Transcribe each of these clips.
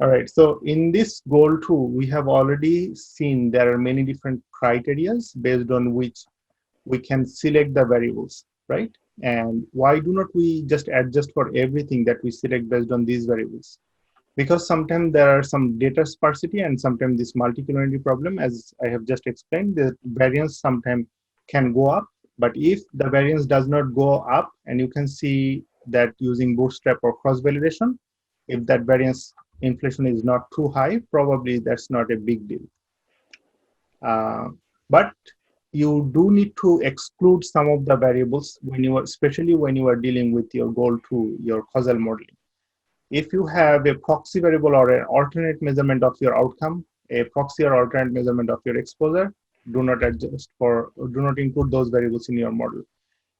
All right, so in this goal two, we have already seen there are many different criterias based on which we can select the variables, right? And why do not we just adjust for everything that we select based on these variables? Because sometimes there are some data sparsity and sometimes this multi-collinearity problem, as I have just explained, the variance sometimes can go up. But if the variance does not go up, and you can see that using bootstrap or cross validation, if that variance inflation is not too high, probably that's not a big deal. But you do need to exclude some of the variables when you are, especially when you are dealing with your goal to your causal modeling. If you have a proxy variable or an alternate measurement of your outcome, a proxy or alternate measurement of your exposure, do not adjust for, do not include those variables in your model.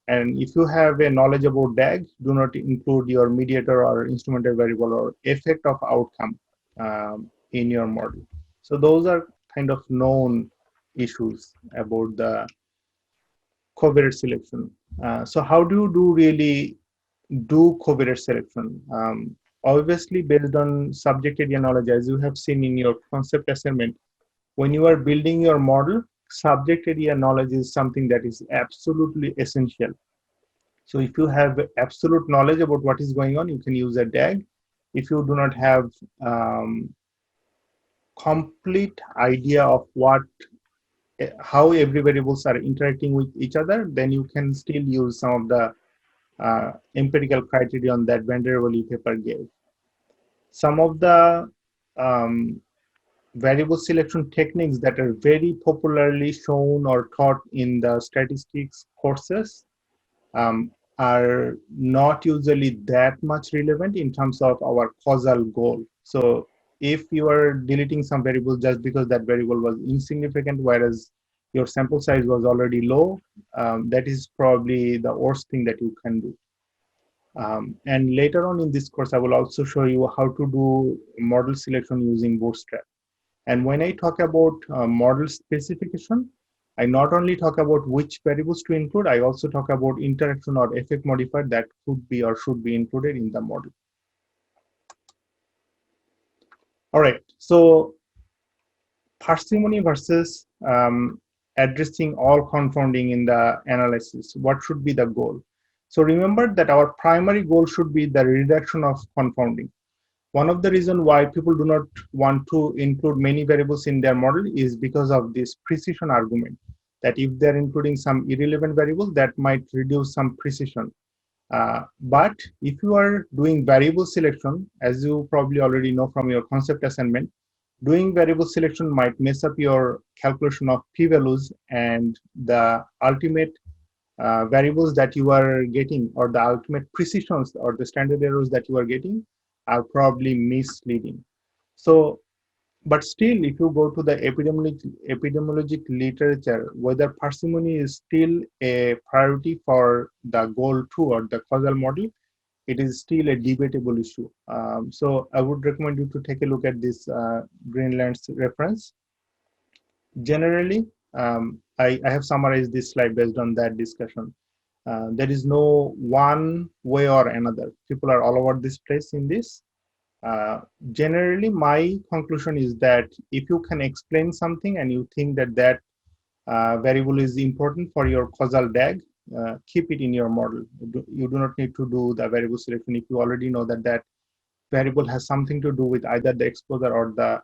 And if you have a knowledge about DAG, do not include your mediator or instrumental variable or effect of outcome in your model. So those are kind of known issues about the covariate selection. So how do you really do covariate selection? Obviously, based on subject area knowledge, as you have seen in your concept assignment, when you are building your model, subject area knowledge is something that is absolutely essential. So if you have absolute knowledge about what is going on, you can use a DAG. If you do not have complete idea of how every variables are interacting with each other, then you can still use some of the empirical criterion that Van der Waals paper gave. Some of the variable selection techniques that are very popularly shown or taught in the statistics courses are not usually that much relevant in terms of our causal goal. So if you are deleting some variable just because that variable was insignificant, whereas your sample size was already low, that is probably the worst thing that you can do. And later on in this course, I will also show you how to do model selection using Bootstrap. And when I talk about model specification, I not only talk about which variables to include, I also talk about interaction or effect modifier that could be or should be included in the model. All right, so parsimony versus addressing all confounding in the analysis. What should be the goal? So remember that our primary goal should be the reduction of confounding. One of the reasons why people do not want to include many variables in their model is because of this precision argument, that if they're including some irrelevant variables, that might reduce some precision. But if you are doing variable selection, as you probably already know from your concept assignment, doing variable selection might mess up your calculation of p-values, and the ultimate variables that you are getting, or the ultimate precisions or the standard errors that you are getting, are probably misleading. So, but still, if you go to the epidemiologic literature, whether parsimony is still a priority for the goal 2 or the causal model, it is still a debatable issue. So I would recommend you to take a look at this Greenland's reference. Generally, I have summarized this slide based on that discussion. There is no one way or another. People are all over this place in this. Generally, my conclusion is that if you can explain something and you think that that variable is important for your causal DAG, keep it in your model. You do not need to do the variable selection if you already know that that variable has something to do with either the exposure or the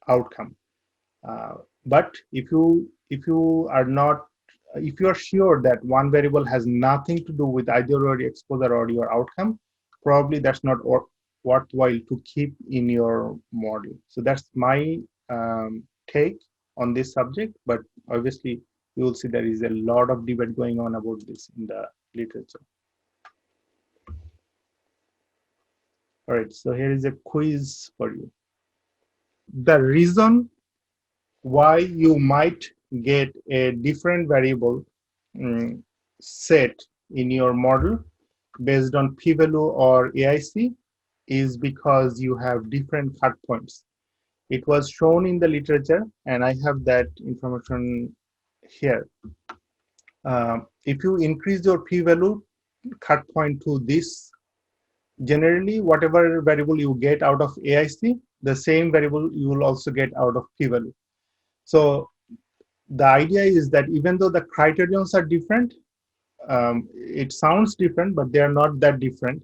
outcome. But if you are sure that one variable has nothing to do with either your exposure or your outcome, probably that's not worthwhile to keep in your model. So that's my take on this subject, but obviously you will see there is a lot of debate going on about this in the literature. All right, so here is a quiz for you. The reason why you might get a different variable set in your model based on p-value or AIC is because you have different cut points. It was shown in the literature, and I have that information here. If you increase your p-value cut point to this Generally, whatever variable you get out of AIC, the same variable you will also get out of p-value. So the idea is that even though the criterions are different, it sounds different, but they are not that different.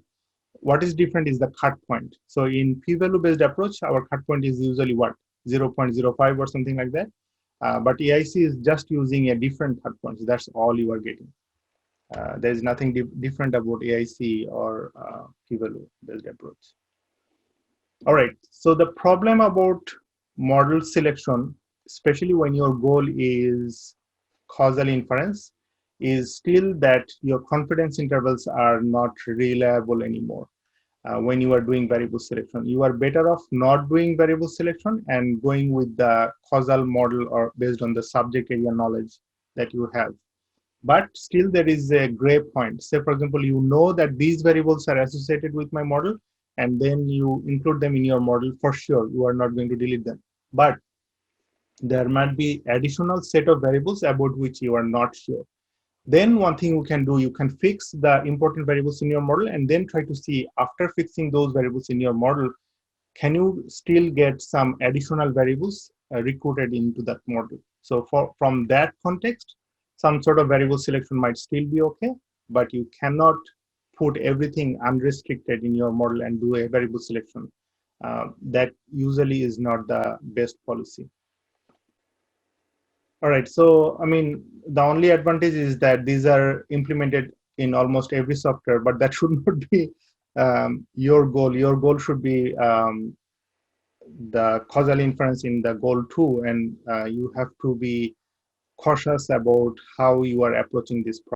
What is different is the cut point. So in p-value based approach, our cut point is usually what, 0.05 or something like that. But AIC is just using a different cut point. So that's all you are getting. There is nothing different about AIC or p-value based approach. All right. So the problem about model selection, especially when your goal is causal inference, is still that your confidence intervals are not reliable anymore. When you are doing variable selection, you are better off not doing variable selection and going with the causal model or based on the subject area knowledge that you have. But still there is a gray point. Say, for example, you know that these variables are associated with my model, and then you include them in your model. For sure, you are not going to delete them. But there might be additional set of variables about which you are not sure. Then one thing you can do, you can fix the important variables in your model and then try to see, after fixing those variables in your model, can you still get some additional variables recruited into that model? So from that context, some sort of variable selection might still be okay, but you cannot put everything unrestricted in your model and do a variable selection. That usually is not the best policy. All right. So, I mean, the only advantage is that these are implemented in almost every software, but that should not be your goal. Your goal should be the causal inference in the goal too, and you have to be cautious about how you are approaching this problem.